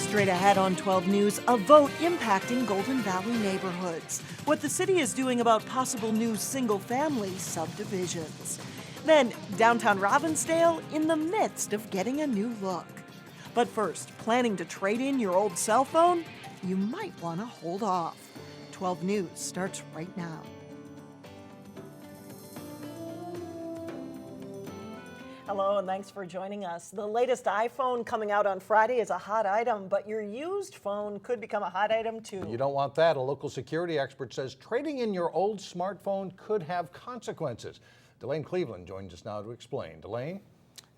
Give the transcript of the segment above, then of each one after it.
Straight ahead on 12 News, a vote impacting Golden Valley neighborhoods. What the city is doing about possible new single-family subdivisions. Then, downtown Robbinsdale in the midst of getting a new look. But first, planning to trade in your old cell phone? You might want to hold off. 12 News starts right now. Hello, and thanks for joining us. The latest iPhone coming out on Friday is a hot item, but your used phone could become a hot item too. You don't want that. A local security expert says trading in your old smartphone could have consequences. Delane Cleveland joins us now to explain. Delane?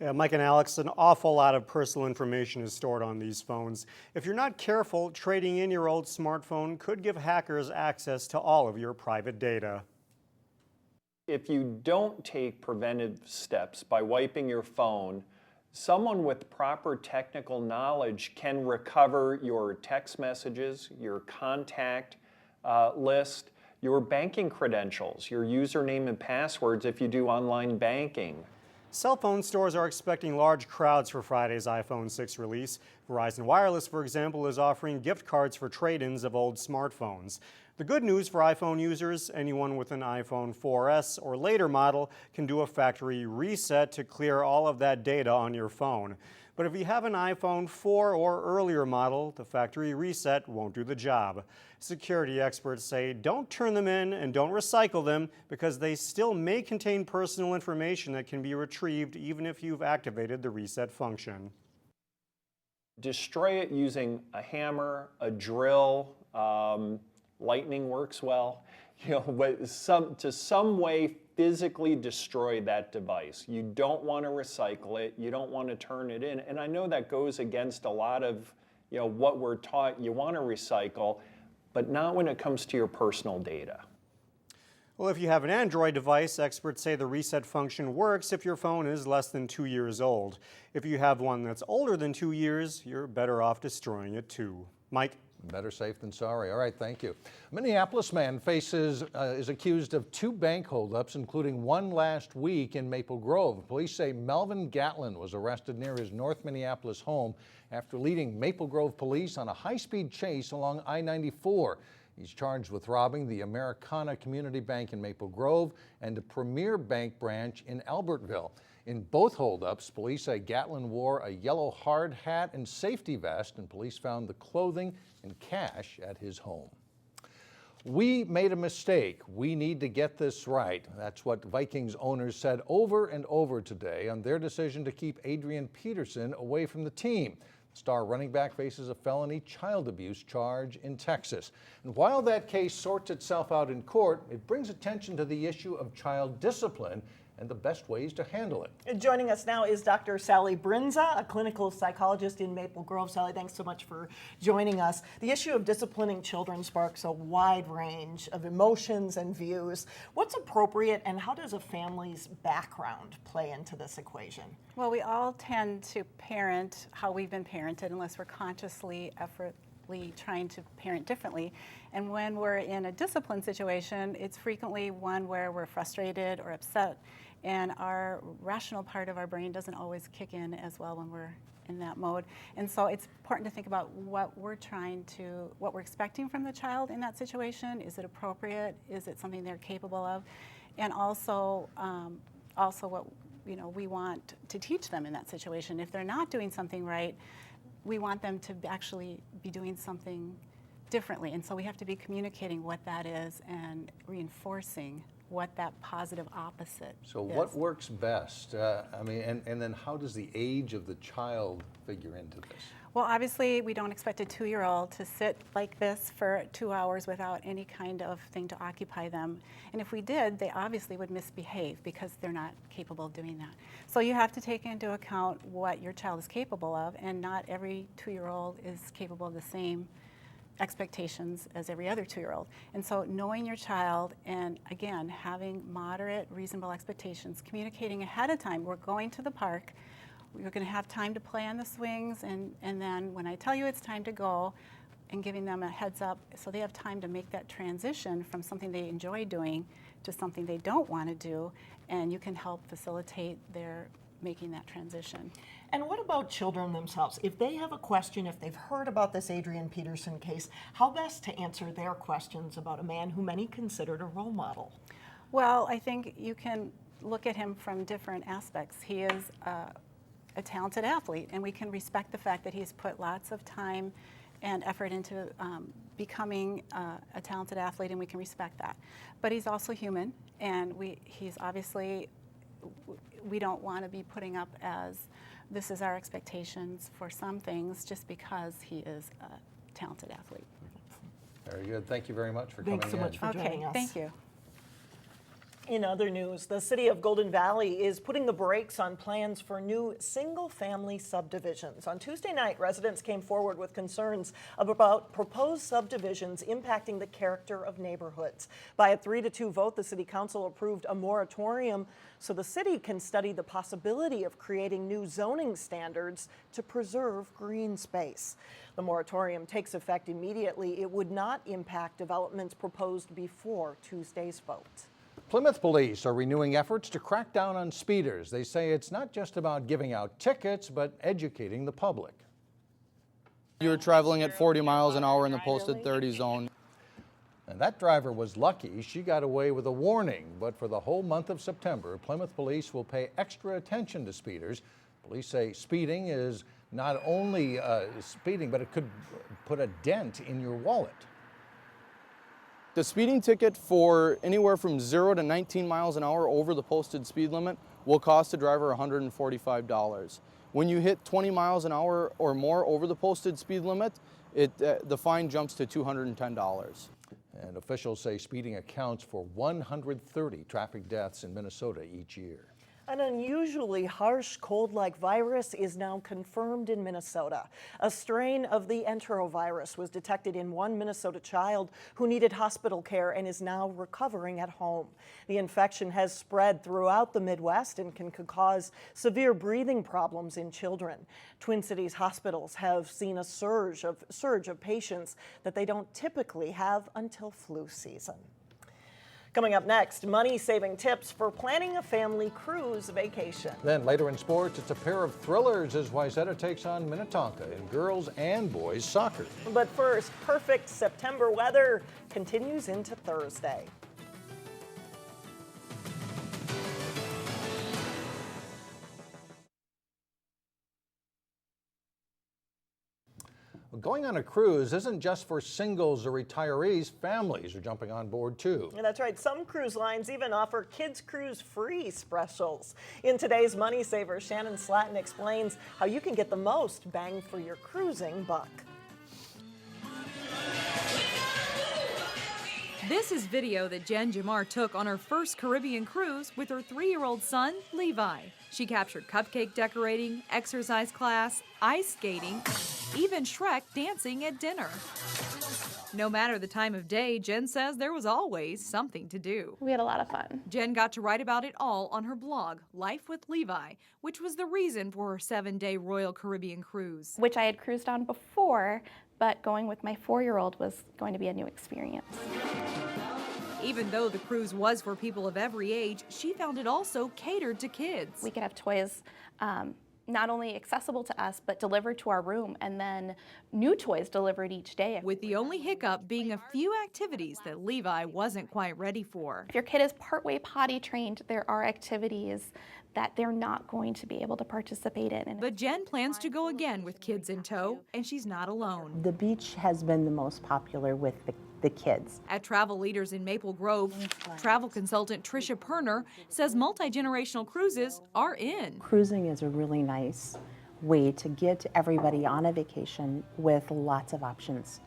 Yeah, Mike and Alex, an awful lot of personal information is stored on these phones. If you're not careful, trading in your old smartphone could give hackers access to all of your private data. If you don't take preventive steps by wiping your phone, someone with proper technical knowledge can recover your text messages, your contact list, your banking credentials, your username and passwords if you do online banking. Cell phone stores are expecting large crowds for Friday's iPhone 6 release. Verizon Wireless, for example, is offering gift cards for trade-ins of old smartphones. The good news for iPhone users, anyone with an iPhone 4S or later model can do a factory reset to clear all of that data on your phone. But if you have an iPhone 4 or earlier model, the factory reset won't do the job. Security experts say don't turn them in and don't recycle them because they still may contain personal information that can be retrieved even if you've activated the reset function. Destroy it using a hammer, a drill, lightning works well, but to some way physically destroy that device. You don't want to recycle it. You don't want to turn it in. And I know that goes against a lot of what we're taught. You want to recycle, but not when it comes to your personal data. Well, if you have an Android device, experts say the reset function works if your phone is less than 2 years old. If you have one that's older than 2 years, you're better off destroying it too. Mike? Better safe than sorry. All right, thank you. A Minneapolis man is accused of 2 bank holdups, including one last week in Maple Grove. Police say Melvin Gatlin was arrested near his North Minneapolis home after leading Maple Grove police on a high-speed chase along I-94. He's charged with robbing the Americana Community Bank in Maple Grove and a Premier Bank branch in Albertville. In both holdups, police say Gatlin wore a yellow hard hat and safety vest, and police found the clothing and cash at his home. We made a mistake. We need to get this right. That's what Vikings owners said over and over today on their decision to keep Adrian Peterson away from the team. Star running back faces a felony child abuse charge in Texas. And while that case sorts itself out in court, it brings attention to the issue of child discipline and the best ways to handle it. And joining us now is Dr. Sally Brinza, a clinical psychologist in Maple Grove. Sally, thanks so much for joining us. The issue of disciplining children sparks a wide range of emotions and views. What's appropriate, and how does a family's background play into this equation? Well, we all tend to parent how we've been parented unless we're consciously trying to parent differently. And when we're in a discipline situation, it's frequently one where we're frustrated or upset, and our rational part of our brain doesn't always kick in as well when we're in that mode. And so it's important to think about what we're expecting from the child in that situation. Is it appropriate? Is it something they're capable of? And also what we want to teach them in that situation. If they're not doing something right, we want them to actually be doing something differently. And so we have to be communicating what that is and reinforcing what that positive opposite So is. what works best? And then how does the age of the child figure into this? Well, obviously, we don't expect a 2-year-old to sit like this for 2 hours without any kind of thing to occupy them. And if we did, they obviously would misbehave because they're not capable of doing that. So you have to take into account what your child is capable of, and not every 2-year-old is capable of the same expectations as every other 2-year-old. And so knowing your child, and again, having moderate, reasonable expectations, communicating ahead of time. We're going to the park. You're going to have time to play on the swings, and then when I tell you it's time to go, and giving them a heads up so they have time to make that transition from something they enjoy doing to something they don't want to do, and you can help facilitate their making that transition. And what about children themselves? If they have a question, if they've heard about this Adrian Peterson case, how best to answer their questions about a man who many considered a role model? Well, I think you can look at him from different aspects. He is a talented athlete, and we can respect the fact that he's put lots of time and effort into becoming a talented athlete, and we can respect that. But he's also human, and he's obviously, we don't want to be putting up as this is our expectations for some things just because he is a talented athlete. Very good. Thank you very much for coming in. Thanks so much for joining us. Thank you. In other news, the city of Golden Valley is putting the brakes on plans for new single-family subdivisions. On Tuesday night, residents came forward with concerns about proposed subdivisions impacting the character of neighborhoods. By a 3-2 vote, the city council approved a moratorium so the city can study the possibility of creating new zoning standards to preserve green space. The moratorium takes effect immediately. It would not impact developments proposed before Tuesday's vote. Plymouth police are renewing efforts to crack down on speeders. They say it's not just about giving out tickets, but educating the public. You were traveling at 40 miles an hour in the posted 30 zone. And that driver was lucky. She got away with a warning, but for the whole month of September, Plymouth police will pay extra attention to speeders. Police say speeding is not only speeding, but it could put a dent in your wallet. The speeding ticket for anywhere from 0 to 19 miles an hour over the posted speed limit will cost the driver $145. When you hit 20 miles an hour or more over the posted speed limit, the fine jumps to $210. And officials say speeding accounts for 130 traffic deaths in Minnesota each year. An unusually harsh cold-like virus is now confirmed in Minnesota. A strain of the enterovirus was detected in one Minnesota child who needed hospital care and is now recovering at home. The infection has spread throughout the Midwest and can cause severe breathing problems in children. Twin Cities hospitals have seen a surge of patients that they don't typically have until flu season. Coming up next, money-saving tips for planning a family cruise vacation. Then later in sports, it's a pair of thrillers as Wayzata takes on Minnetonka in girls and boys soccer. But first, perfect September weather continues into Thursday. Going on a cruise isn't just for singles or retirees. Families are jumping on board too. Yeah, that's right. Some cruise lines even offer kids cruise free specials. In today's Money Saver, Shannon Slatton explains how you can get the most bang for your cruising buck. This is video that Jen Jamar took on her first Caribbean cruise with her 3-year-old son, Levi. She captured cupcake decorating, exercise class, ice skating, even Shrek dancing at dinner. No matter the time of day, Jen says there was always something to do. We had a lot of fun. Jen got to write about it all on her blog, Life with Levi, which was the reason for her 7-day Royal Caribbean cruise. Which I had cruised on before, but going with my 4-year-old was going to be a new experience. Even though the cruise was for people of every age, she found it also catered to kids. We could have toys not only accessible to us, but delivered to our room, and then new toys delivered each day. With the only hiccup being a few activities that Levi wasn't quite ready for. If your kid is partway potty trained, there are activities that they're not going to be able to participate in. But Jen plans to go again with kids in tow, and she's not alone. The beach has been the most popular with the kids. At Travel Leaders in Maple Grove, travel consultant Tricia Perner says multi-generational cruises are in. Cruising is a really nice way to get everybody on a vacation with lots of options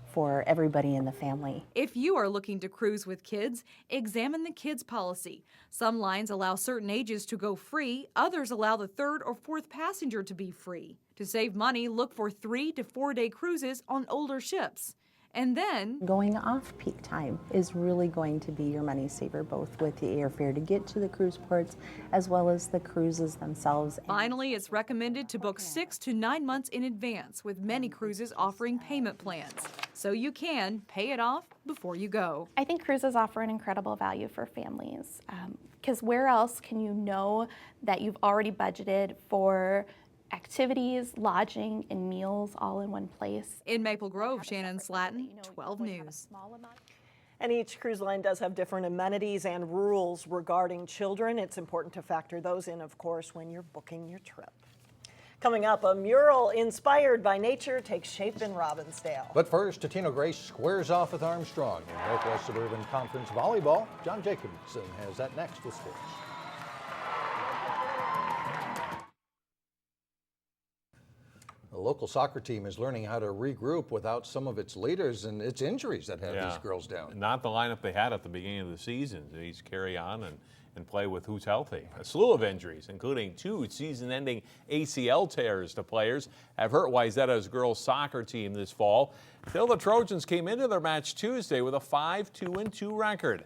for everybody in the family. If you are looking to cruise with kids, examine the kids policy. Some lines allow certain ages to go free, others allow the 3rd or 4th passenger to be free. To save money, look for 3 to 4 day cruises on older ships. And then going off peak time is really going to be your money saver, both with the airfare to get to the cruise ports as well as the cruises themselves. Finally, it's recommended to book 6 to 9 months in advance, with many cruises offering payment plans, so you can pay it off before you go. I think cruises offer an incredible value for families. because where else can you know that you've already budgeted for activities, lodging, and meals all in one place? In Maple Grove, Shannon Slatton, 12 News. And each cruise line does have different amenities and rules regarding children. It's important to factor those in, of course, when you're booking your trip. Coming up, a mural inspired by nature takes shape in Robbinsdale. But first, Totino-Grace squares off with Armstrong in Northwest Suburban Conference Volleyball. John Jacobson has that next with sports. The local soccer team is learning how to regroup without some of its leaders and its injuries that have these girls down. Not the lineup they had at the beginning of the season. They need to carry on and play with who's healthy. A slew of injuries, including 2 season-ending ACL tears to players, have hurt Wayzata's girls soccer team this fall. Still, the Trojans came into their match Tuesday with a 5-2-2 record.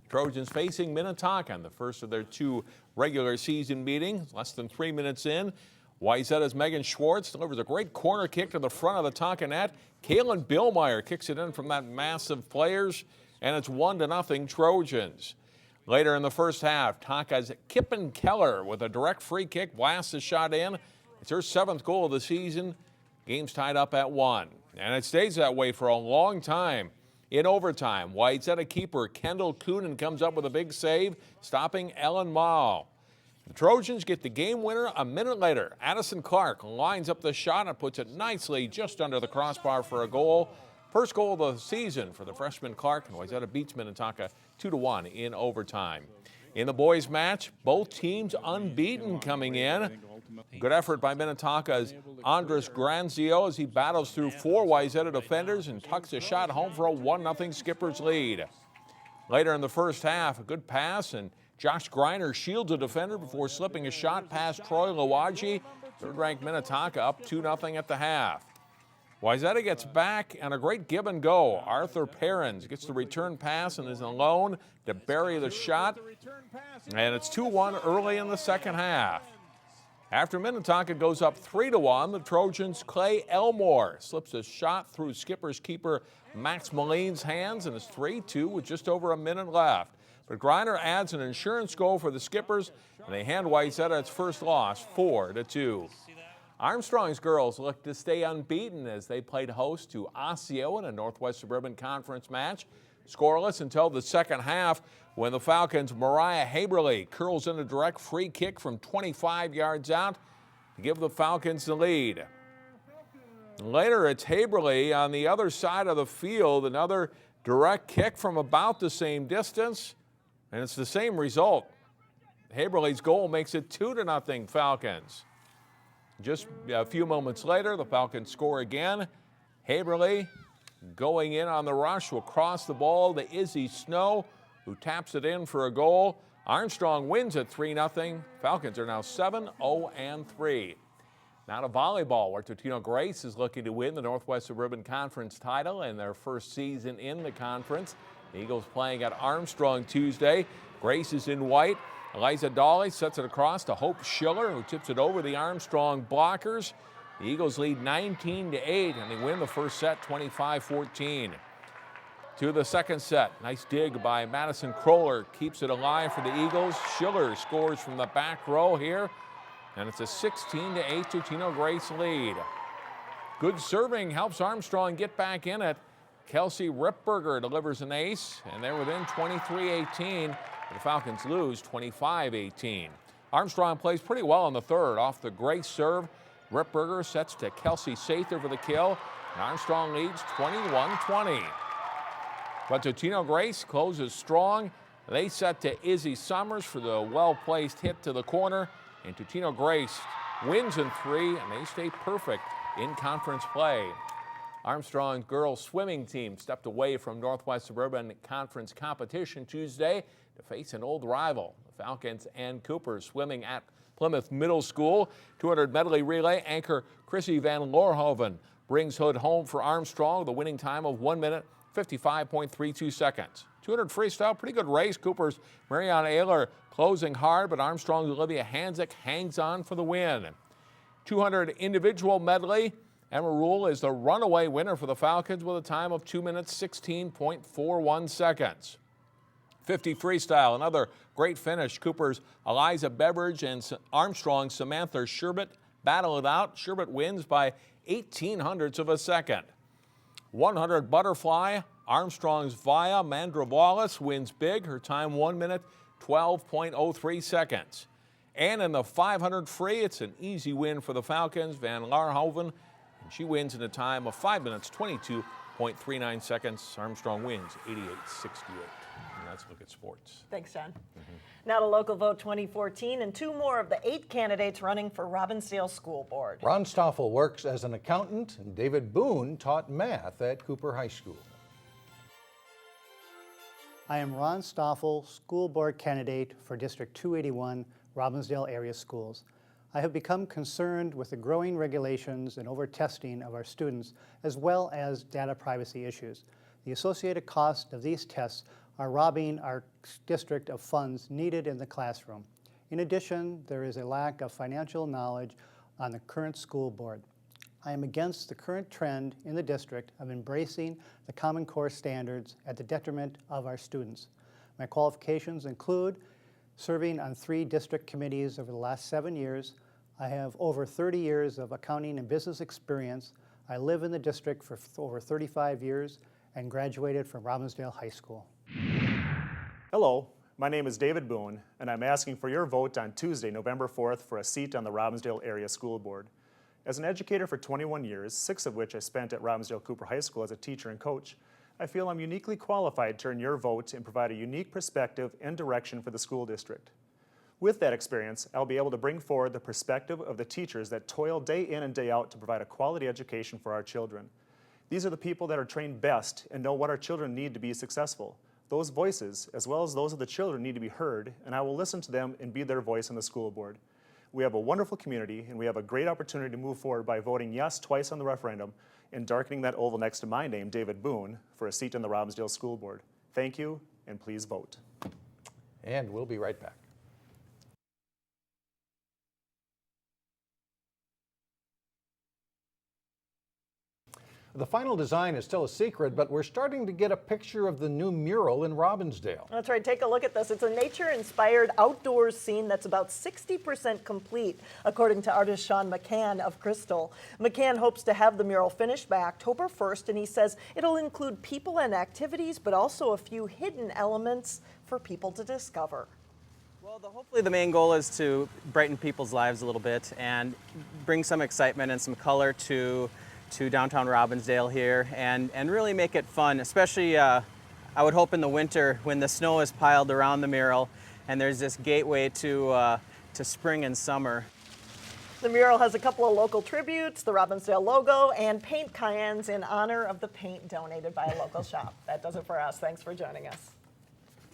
Trojans facing Minnetonka in the first of their 2 regular season meetings. Less than 3 minutes in, Wayzata's Megan Schwartz delivers a great corner kick to the front of the Tonka net. Kaylin Billmeyer kicks it in from that mass of players, and it's 1-0 Trojans. Later in the first half, Tonka's Kippen Keller with a direct free kick blasts the shot in. It's her 7th goal of the season. Game's tied up at 1. And it stays that way for a long time. In overtime, Wayzata keeper Kendall Coonan comes up with a big save, stopping Ellen Mall. The Trojans get the game winner a minute later. Addison Clark lines up the shot and puts it nicely just under the crossbar for a goal. First goal of the season for the freshman Clark, and Wayzata beats Minnetonka 2-1 in overtime. In the boys' match, both teams unbeaten coming in. Good effort by Minnetonka's Andres Granzio as he battles through 4 Wayzata defenders and tucks a shot home for a 1-0 Skipper's lead. Later in the first half, a good pass, and Josh Greiner shields a defender before slipping a shot past Troy Lawaji. Third-ranked Minnetonka up 2-0 at the half. Wayzata gets back and a great give and go. Arthur Perrins gets the return pass and is alone to bury the shot. And it's 2-1 early in the second half. After Minnetonka goes up 3-1, the Trojans' Clay Elmore slips a shot through Skipper's keeper Max Moline's hands, and it's 3-2 with just over a minute left. But Greiner adds an insurance goal for the Skippers, and they hand Wayzata its first loss, 4-2. Armstrong's girls look to stay unbeaten as they played host to Osseo in a Northwest Suburban Conference match. Scoreless until the second half when the Falcons' Mariah Haberly curls in a direct free kick from 25 yards out to give the Falcons the lead. Later, it's Haberly on the other side of the field, another direct kick from about the same distance, and it's the same result. Haberly's goal makes it 2-0 Falcons. Just a few moments later, the Falcons score again. Haberly going in on the rush will cross the ball to Izzy Snow, who taps it in for a goal. Armstrong wins at 3-0. Falcons are now 7-0-3. Now to volleyball, where Totino-Grace is looking to win the Northwest Suburban Conference title in their first season in the conference. The Eagles playing at Armstrong Tuesday. Grace is in white. Eliza Dawley sets it across to Hope Schiller, who tips it over the Armstrong blockers. The Eagles lead 19-8, and they win the first set 25-14. To the second set, nice dig by Madison Kroller, keeps it alive for the Eagles. Schiller scores from the back row here, and it's a 16-8 Totino-Grace lead. Good serving helps Armstrong get back in it. Kelsey Ripberger delivers an ace, and they're within 23-18. The Falcons lose 25-18. Armstrong plays pretty well in the third. Off the Grace serve, Ripberger sets to Kelsey Sather for the kill, and Armstrong leads 21-20. But Totino-Grace closes strong. They set to Izzy Summers for the well-placed hit to the corner, and Totino-Grace wins in 3, and they stay perfect in conference play. Armstrong's girls swimming team stepped away from Northwest Suburban Conference competition Tuesday to face an old rival. The Falcons and Cooper swimming at Plymouth Middle School. 200 medley relay anchor Chrissy Van Loorhoven brings Hood home for Armstrong, the winning time of 1 minute, 55.32 seconds. 200 freestyle, pretty good race. Cooper's Mariana Ayler closing hard, but Armstrong's Olivia Hanzik hangs on for the win. 200 individual medley, Emma Rule is the runaway winner for the Falcons with a time of 2 minutes, 16.41 seconds. 50 freestyle, another great finish. Cooper's Eliza Beveridge and Armstrong Samantha Sherbet battle it out. Sherbet wins by 0.18 of a second. 100 butterfly, Armstrong's Via Mandravalis wins big. Her time 1 minute, 12.03 seconds. And in the 500 free, it's an easy win for the Falcons. Van Laarhoven, and she wins in a time of 5 minutes, 22.39 seconds. Armstrong wins 88-68. And that's a look at sports. Thanks, John. Now to Local Vote 2014 and 2 more of the 8 candidates running for Robbinsdale School Board. Ron Stoffel works as an accountant, and David Boone taught math at Cooper High School. I am Ron Stoffel, School Board candidate for District 281, Robbinsdale Area Schools. I have become concerned with the growing regulations and over-testing of our students, as well as data privacy issues. The associated cost of these tests are robbing our district of funds needed in the classroom. In addition, there is a lack of financial knowledge on the current school board. I am against the current trend in the district of embracing the Common Core standards at the detriment of our students. My qualifications include serving on 3 district committees over the last 7 years. I have over 30 years of accounting and business experience. I live in the district for over 35 years and graduated from Robbinsdale High School. Hello, my name is David Boone, and I'm asking for your vote on Tuesday, November 4th for a seat on the Robbinsdale Area School Board. As an educator for 21 years, 6 of which I spent at Robbinsdale Cooper High School as a teacher and coach, I feel I'm uniquely qualified to earn your vote and provide a unique perspective and direction for the school district. With that experience, I'll be able to bring forward the perspective of the teachers that toil day in and day out to provide a quality education for our children. These are the people that are trained best and know what our children need to be successful. Those voices, as well as those of the children, need to be heard, and I will listen to them and be their voice on the school board. We have a wonderful community, and we have a great opportunity to move forward by voting yes twice on the referendum and darkening that oval next to my name, David Boone, for a seat on the Robbinsdale School Board. Thank you, and please vote. And we'll be right back. The final design is still a secret, but we're starting to get a picture of the new mural in Robbinsdale. That's right, take a look at this. It's a nature-inspired outdoors scene that's about 60% complete, according to artist Sean McCann of Crystal. McCann hopes to have the mural finished by October 1st, and he says it'll include people and activities, but also a few hidden elements for people to discover. Well, hopefully the main goal is to brighten people's lives a little bit and bring some excitement and some color to downtown Robbinsdale here and really make it fun, especially I would hope in the winter when the snow is piled around the mural and there's this gateway to spring and summer. The mural has a couple of local tributes, the Robbinsdale logo, and paint cayens in honor of the paint donated by a local shop. That does it for us. Thanks for joining us.